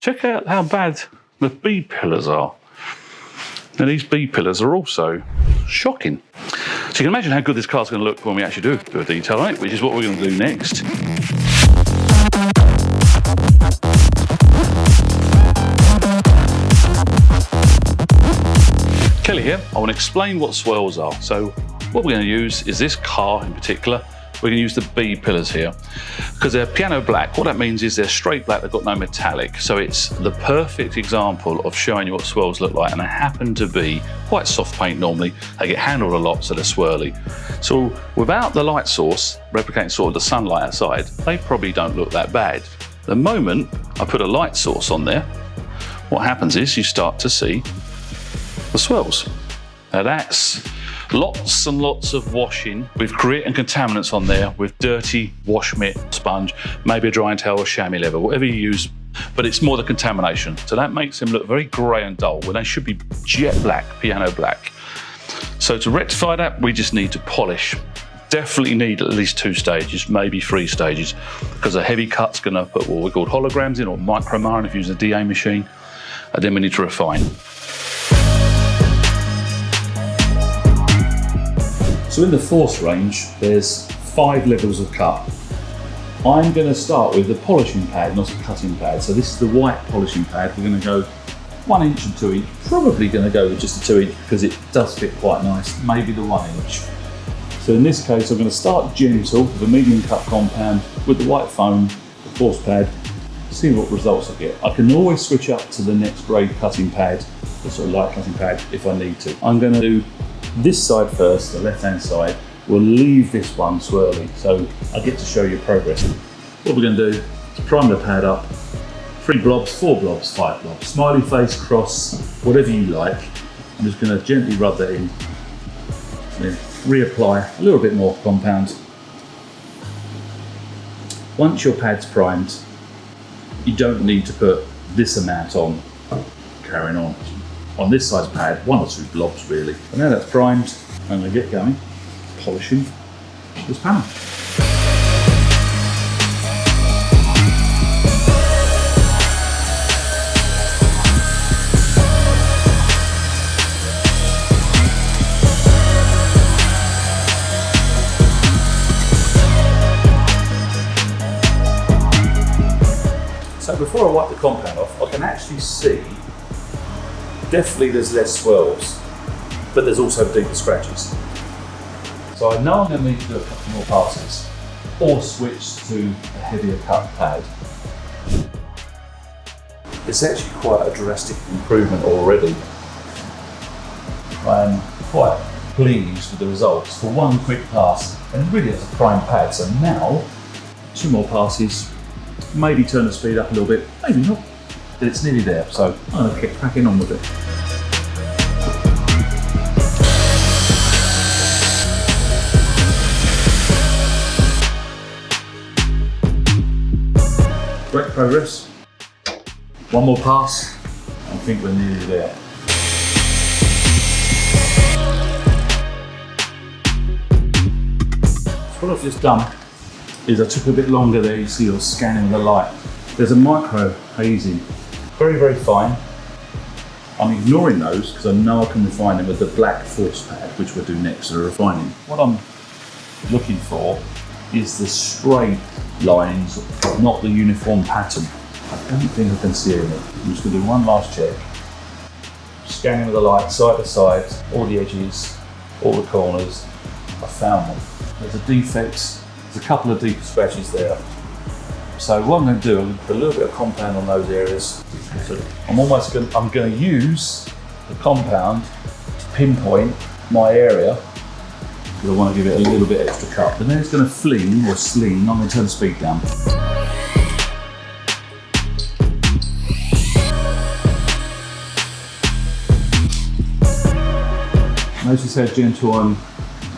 check out how bad the B pillars are. Now these B pillars are also shocking. So you can imagine how good this car's going to look when we actually do a detail on it, which is what we're going to do next. Kelly here. I want to explain what swirls are. So what we're going to use is this car in particular. We're going to use the B pillars here because they're piano black. What that means is they're straight black, they've got no metallic. So it's the perfect example of showing you what swirls look like. And they happen to be quite soft paint normally. They get handled a lot, so they're swirly. So without the light source, replicating sort of the sunlight outside, they probably don't look that bad. The moment I put a light source on there, what happens is you start to see the swirls. Now that's lots and lots of washing with grit and contaminants on there, with dirty wash mitt, sponge, maybe a drying towel or chamois leather, whatever you use, but it's more the contamination. So that makes them look very grey and dull when they should be jet black, piano black. So to rectify that, we just need to polish. Definitely need at least 2 stages, maybe 3 stages, because a heavy cut's gonna put what we call holograms in, or micromarring if you use a DA machine, and then we need to refine. So in the force range, there's 5 levels of cut. I'm going to start with the polishing pad, not a cutting pad. So this is the white polishing pad. We're going to go 1 inch and 2 inch. Probably going to go with just a 2 inch because it does fit quite nice. Maybe the 1 inch. So in this case, I'm going to start gentle with a medium cut compound with the white foam, the force pad, see what results I get. I can always switch up to the next grade cutting pad, the sort of light cutting pad, if I need to. I'm going to do this side first, the left-hand side. We'll leave this one swirly, so I get to show you progress. What we're going to do is prime the pad up. 3 blobs, 4 blobs, 5 blobs. Smiley face, cross, whatever you like. I'm just going to gently rub that in. Then reapply a little bit more compound. Once your pad's primed, you don't need to put this amount on. Carrying on. On this side's pad, 1 or 2 blobs really. And now that's primed, I'm going to get going, polishing this panel. So before I wipe the compound off, I can actually see definitely there's less swirls, but there's also deeper scratches. So I know I'm going to need to do a couple more passes or switch to a heavier cut pad. It's actually quite a drastic improvement already. I'm quite pleased with the results for 1 quick pass, and really it's a prime pad. So now 2 more passes, maybe turn the speed up a little bit, maybe not. But it's nearly there, so I'm going to keep cracking on with it. Great progress. 1 more pass, I think we're nearly there. So what I've just done is I took a bit longer there. You see you're scanning the light. There's a micro hazing. Very, very fine. I'm ignoring those because I know I can refine them with the black force pad, which we'll do next, so refining. What I'm looking for is the straight lines, not the uniform pattern. I don't think I can see any. I'm just going to do 1 last check. Scanning with the light, side to side, all the edges, all the corners. I found them. There's a defects, there's a couple of deeper scratches there. So what I'm going to do, I'm going to put a little bit of compound on those areas. So I'm going to use the compound to pinpoint my area, because I want to give it a little bit extra cut. And then it's going to fling or sling. I'm going to turn the speed down. Notice how gentle I'm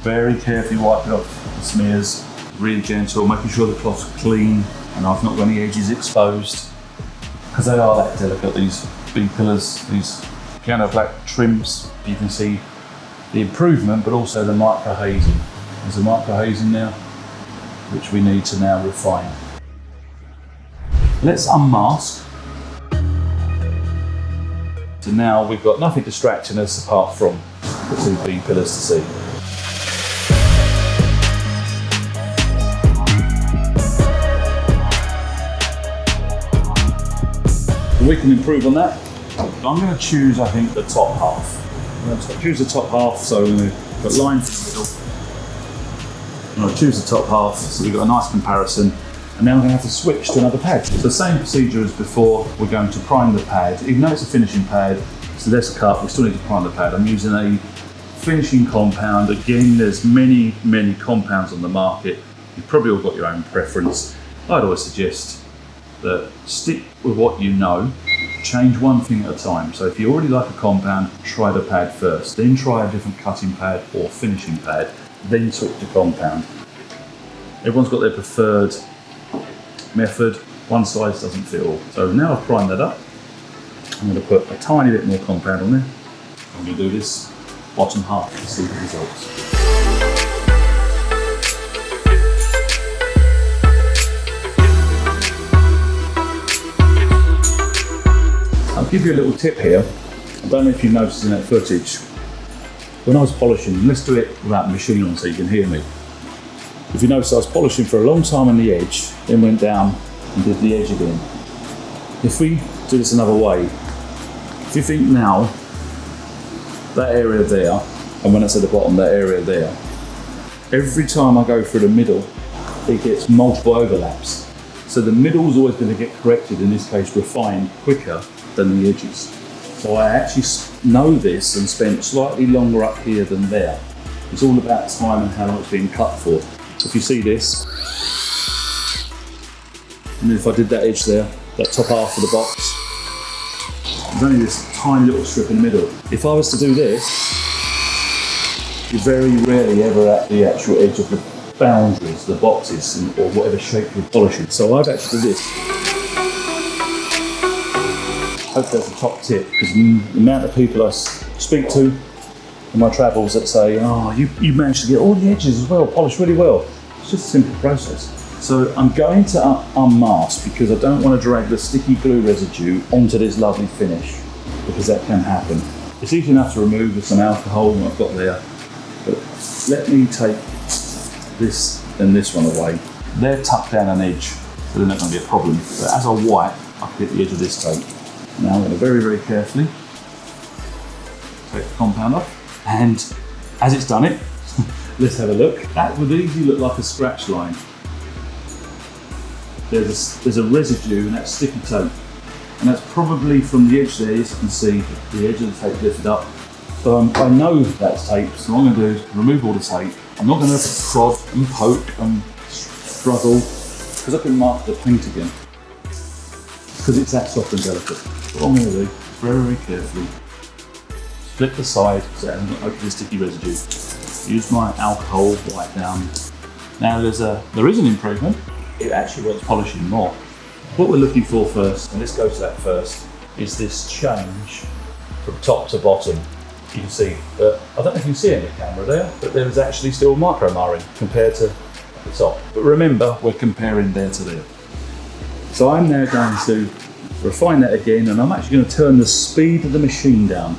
very carefully wiping off the smears. Really gentle, making sure the cloth's clean and I've not got any edges exposed, because they are that delicate, these B pillars, these piano black trims. You can see the improvement, but also the micro hazing. There's a micro hazing now, which we need to now refine. Let's unmask. So now we've got nothing distracting us apart from the two B pillars to see. We can improve on that. I'm going to choose, I think, the top half. I'm going to choose the top half, so we're going to put line through the middle. I'm going to choose the top half, so we've got a nice comparison. And now I'm going to have to switch to another pad. It's the same procedure as before. We're going to prime the pad. Even though it's a finishing pad, it's the desk cut, we still need to prime the pad. I'm using a finishing compound. Again, there's many compounds on the market. You've probably all got your own preference. I'd always suggest that stick with what you know, change one thing at a time. So if you already like a compound, try the pad first, then try a different cutting pad or finishing pad, then switch to compound. Everyone's got their preferred method, one size doesn't fit all. So now I've primed that up, I'm going to put a tiny bit more compound on there. I'm going to do this bottom half to see the results. I'll give you a little tip here. I don't know if you noticed in that footage, when I was polishing, let's do it without the machine on so you can hear me. If you notice, I was polishing for a long time on the edge, then went down and did the edge again. If we do this another way, if you think now, that area there, and when I said the bottom, that area there, every time I go through the middle, it gets multiple overlaps. So the middle is always going to get corrected, in this case refined, quicker than the edges. So I actually know this and spent slightly longer up here than there. It's all about time and how long it's being cut for. If you see this, and if I did that edge there, that top half of the box, there's only this tiny little strip in the middle. If I was to do this, you're very rarely ever at the actual edge of the boundaries, the boxes, or whatever shape you're polishing. So I've actually done this. Hopefully that's a top tip, because the amount of people I speak to in my travels that say, oh, you managed to get all the edges as well, polished really well. It's just a simple process. So I'm going to unmask because I don't want to drag the sticky glue residue onto this lovely finish, because that can happen. It's easy enough to remove with some alcohol that I've got there, but let me take this and this one away. They're tucked down an edge, so they're not going to be a problem. But as I wipe, I can hit the edge of this tape. Now I'm going to very carefully take the compound off, and as it's done it, let's have a look. That would easily look like a scratch line. There's a residue and that's sticky tape, and that's probably from the edge there. As you can see, the edge of the tape lifted up. So I know that's tape, so what I'm going to do is remove all the tape. I'm not going to prod and poke and struggle, because I can mark the paint again, because it's that soft and delicate. What I'm going to do is very carefully flip the side so that I haven't opened the sticky residue. Use my alcohol wipe down. Now there is an improvement. It actually wants polishing more. What we're looking for first, and let's go to that first, is this change from top to bottom. You can see that, I don't know if you can see it in the camera there, but there is actually still micro marring compared to the top. But remember, we're comparing there to there. So I'm now going to refine that again, and I'm actually going to turn the speed of the machine down.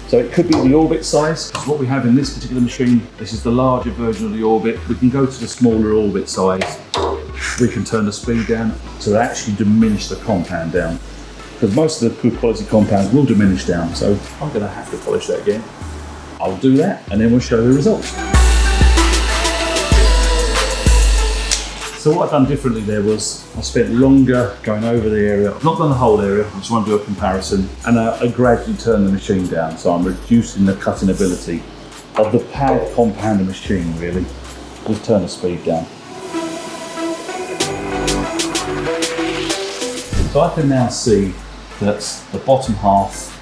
So it could be the orbit size, because what we have in this particular machine, this is the larger version of the orbit. We can go to the smaller orbit size. We can turn the speed down to actually diminish the compound down, because most of the good quality compounds will diminish down. So I'm going to have to polish that again. I'll do that, and then we'll show the results. So what I've done differently there was I spent longer going over the area. I've not done the whole area, I just want to do a comparison, and I gradually turn the machine down, so I'm reducing the cutting ability of the pad compounder machine, really. Just turn the speed down. So I can now see that the bottom half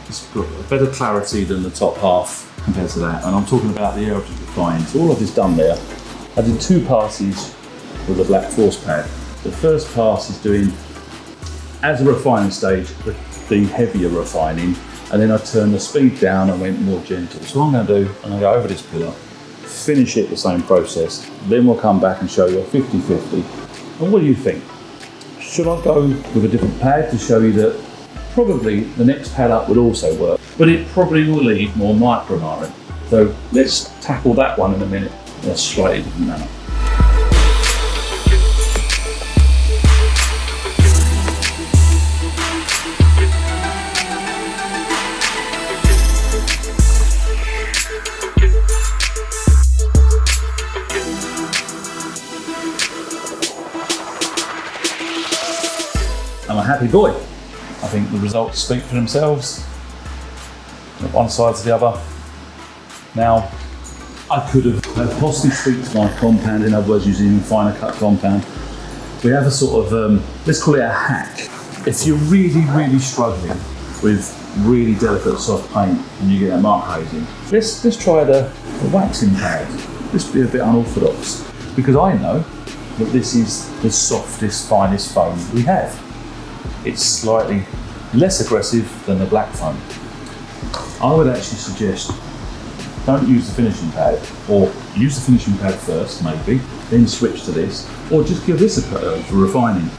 has got a better clarity than the top half compared to that, and I'm talking about the area to refine. So all I've just done there, I did 2 passes with the black force pad. The first pass is doing, as a refining stage, the heavier refining, and then I turned the speed down and went more gentle. So what I'm going to do, I'm going to go over this pillar, finish it the same process, then we'll come back and show you a 50-50. And what do you think? Should I go with a different pad to show you that Probably the next pad up would also work, but it probably will leave more micro marring. So let's tackle that one in a minute in a slightly different manner. I'm a happy boy. I think the results speak for themselves. One side to the other. Now, I could have possibly tweaked my compound, in other words, using finer cut compound. We have a sort of, let's call it a hack. If you're really, really struggling with really delicate soft paint and you get that mark hazing, let's try the waxing pad. Let's be a bit unorthodox, because I know that this is the softest, finest foam we have. It's slightly less aggressive than the black foam. I would actually suggest don't use the finishing pad, or use the finishing pad first maybe, then switch to this, or just give this a go for refining.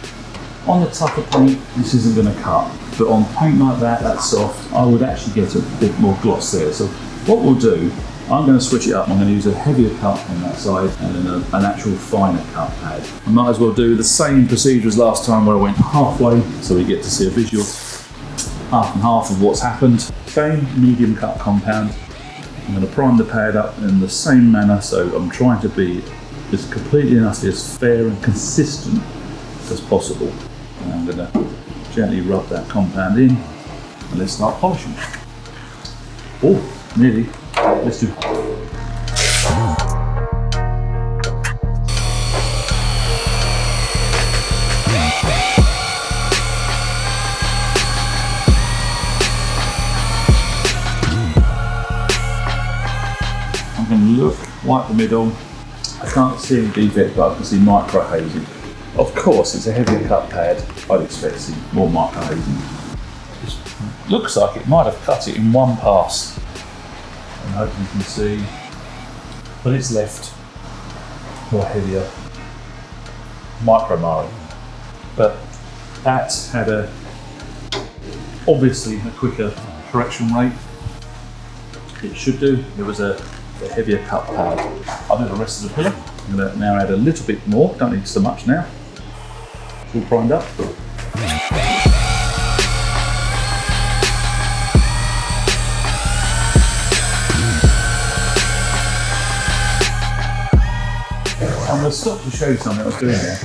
On the tougher paint, this isn't going to cut, but on paint like that, that's soft, I would actually get a bit more gloss there. So what we'll do, I'm going to switch it up. I'm going to use a heavier cut on that side and then an actual finer cut pad. I might as well do the same procedure as last time, where I went halfway so we get to see a visual half and half of what's happened. Same medium cut compound. I'm going to prime the pad up in the same manner, so I'm trying to be as completely and utterly as fair and consistent as possible. And I'm going to gently rub that compound in and let's start polishing. Oh, nearly. Let's do. I'm going to look, wipe the middle. I can't see any defect, but I can see micro hazing. Of course, it's a heavier cut pad. I'd expect to see more micro hazing. It looks like it might have cut it in one pass. I hope you can see, but it's left more heavier micro marring. But that had obviously a quicker correction rate. It should do. There was a heavier cut pad. I'll do the rest of the pillar. I'm going to now add a little bit more. Don't need so much now. It's all primed up. I'm going to stop to show you something I was doing there.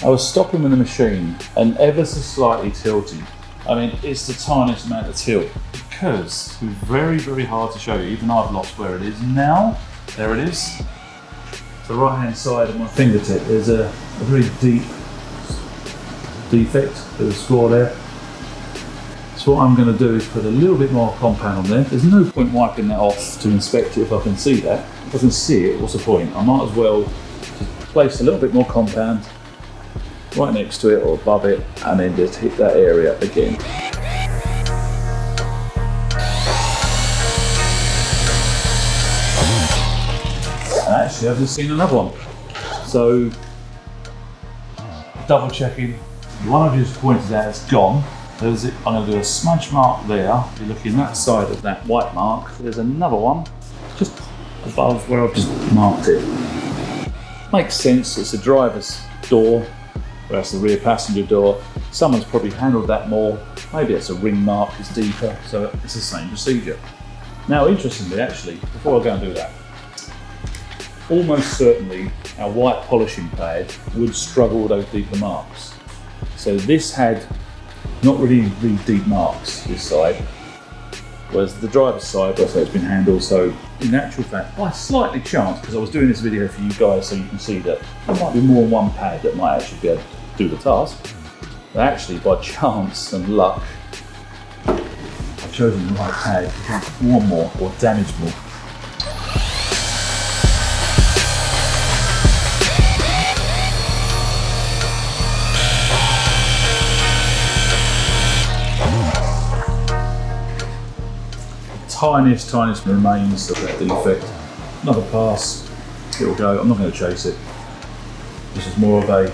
I was stopping with the machine and ever so slightly tilting. I mean, it's the tiniest amount of tilt, because it's very, very hard to show you. Even I've lost where it is now. There it is. The right hand side of my fingertip, there's a very deep defect, there's a score there. So what I'm going to do is put a little bit more compound on there. There's no point wiping that off to inspect it if I can see that. If I can see it, what's the point? I might as well just place a little bit more compound right next to it or above it, and then just hit that area again. And actually I've just seen another one. So, double checking, the one I've just pointed out is gone. I'm going to do a smudge mark there. If you're looking that side of that white mark, there's another one just above where I've just marked it. Makes sense, it's a driver's door, whereas the rear passenger door, someone's probably handled that more. Maybe it's a ring mark, it's deeper, so it's the same procedure. Now, interestingly, actually, before I go and do that, almost certainly our white polishing pad would struggle with those deeper marks. So this had not really deep marks, this side, whereas the driver's side, that's how it's been handled. So in actual fact, by slightly chance, because I was doing this video for you guys so you can see that there might be more than one pad that might actually be able to do the task. But actually, by chance and luck, I've chosen the right pad to can't warm more or damage more. Tiniest remains of that defect. Another pass, it'll go. I'm not going to chase it. This is more of a,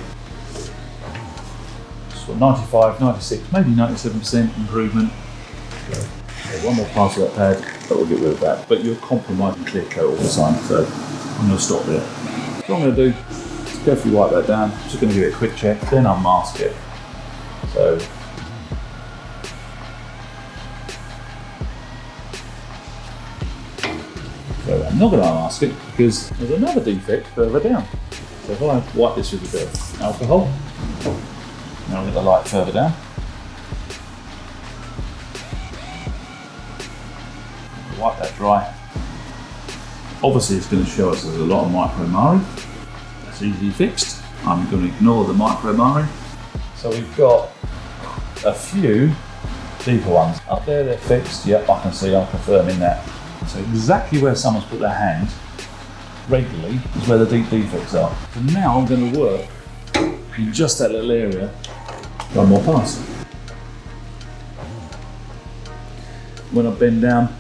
just want sort of 95, 96, maybe 97% improvement. One more pass of that pad, but we'll get rid of that. But you're compromising clear coat all the time, so I'm going to stop there. So what I'm going to do is carefully wipe that down. I'm just going to give it a quick check, then unmask it. So I'm not going to unmask it because there's another defect further down. So if I wipe this with a bit of alcohol, now I'll get the light further down. Wipe that dry. Obviously it's going to show us there's a lot of micro marring. That's easily fixed. I'm going to ignore the micro marring. So we've got a few deeper ones. Up there they're fixed, yep, I can see, I'm confirming that. So exactly where someone's put their hand regularly is where the deep defects are. So now I'm going to work in just that little area. One more pass. When I bend down,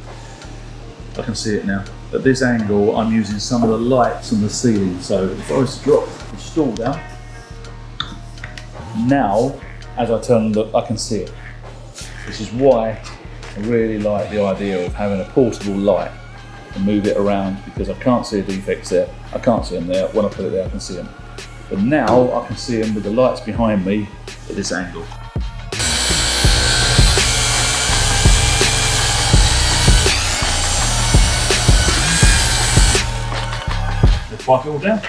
I can see it now. At this angle, I'm using some of the lights on the ceiling. So if I was to drop the stool down, now, as I turn and look, I can see it. This is why I really like the idea of having a portable light and move it around, because I can't see the defects there, I can't see them there. When I put it there, I can see them. But now I can see them with the lights behind me at this angle. Wipe it all down.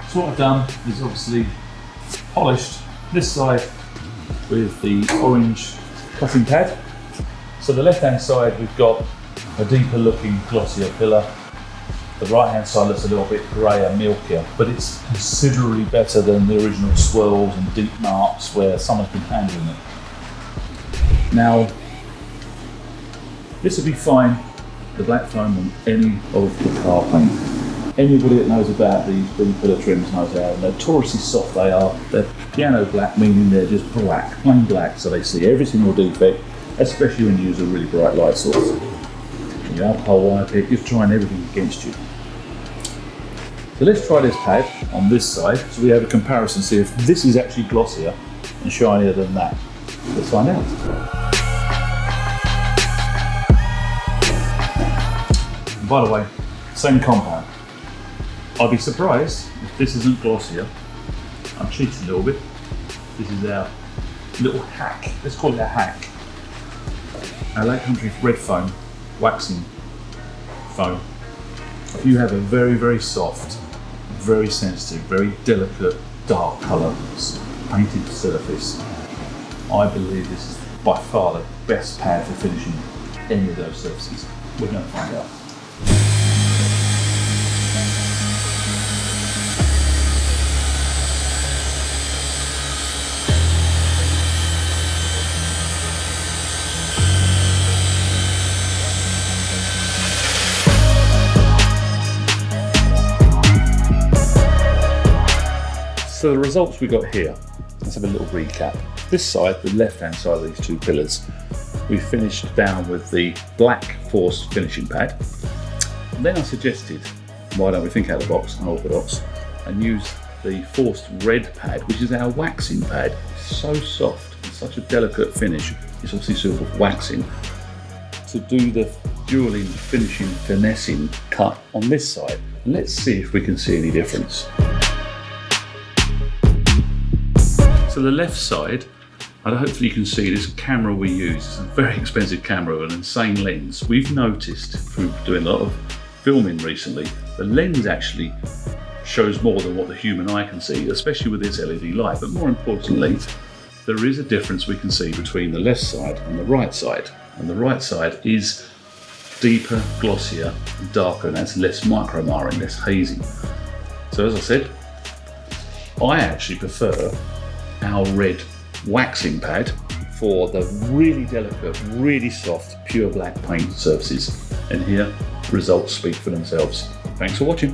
So what I've done is obviously polished this side with the orange cutting pad. So the left hand side we've got a deeper looking glossier pillar. The right hand side looks a little bit greyer, milkier, but it's considerably better than the original swirls and deep marks where someone's been handling it. Now, this would be fine, the black foam on any of the car paint. Anybody that knows about these big pillar trims knows how notoriously soft they are. They're piano black, meaning they're just black, plain black, so they see every single defect, especially when you use a really bright light source. When you alcohol wipe it, you're trying everything against you. So let's try this pad on this side, so we have a comparison, see if this is actually glossier and shinier than that. Let's find out. By the way, same compound. I'd be surprised if this isn't glossier. I'm cheating a little bit. This is our little hack. Let's call it a hack. Our Lake Country red foam, waxing foam. If you have a very, very soft, very sensitive, very delicate, dark colour painted surface, I believe this is by far the best pad for finishing any of those surfaces. We're going to find out. So the results we got here, let's have a little recap. This side, the left-hand side of these two pillars, we finished down with the black forced finishing pad. And then I suggested, why don't we think out of the box, unorthodox, and use the forced red pad, which is our waxing pad. It's so soft and such a delicate finish. It's obviously suitable for waxing. To do the jeweling, finishing, finessing cut on this side. And let's see if we can see any difference. So the left side, and hopefully you can see this camera we use is a very expensive camera with an insane lens. We've noticed through doing a lot of filming recently, the lens actually shows more than what the human eye can see, especially with this LED light. But more importantly, there is a difference we can see between the left side and the right side. And the right side is deeper, glossier, and darker, and that's less micro marring, less hazy. So as I said, I actually prefer our red waxing pad for the really delicate, really soft, pure black paint surfaces. And here, results speak for themselves. Thanks for watching.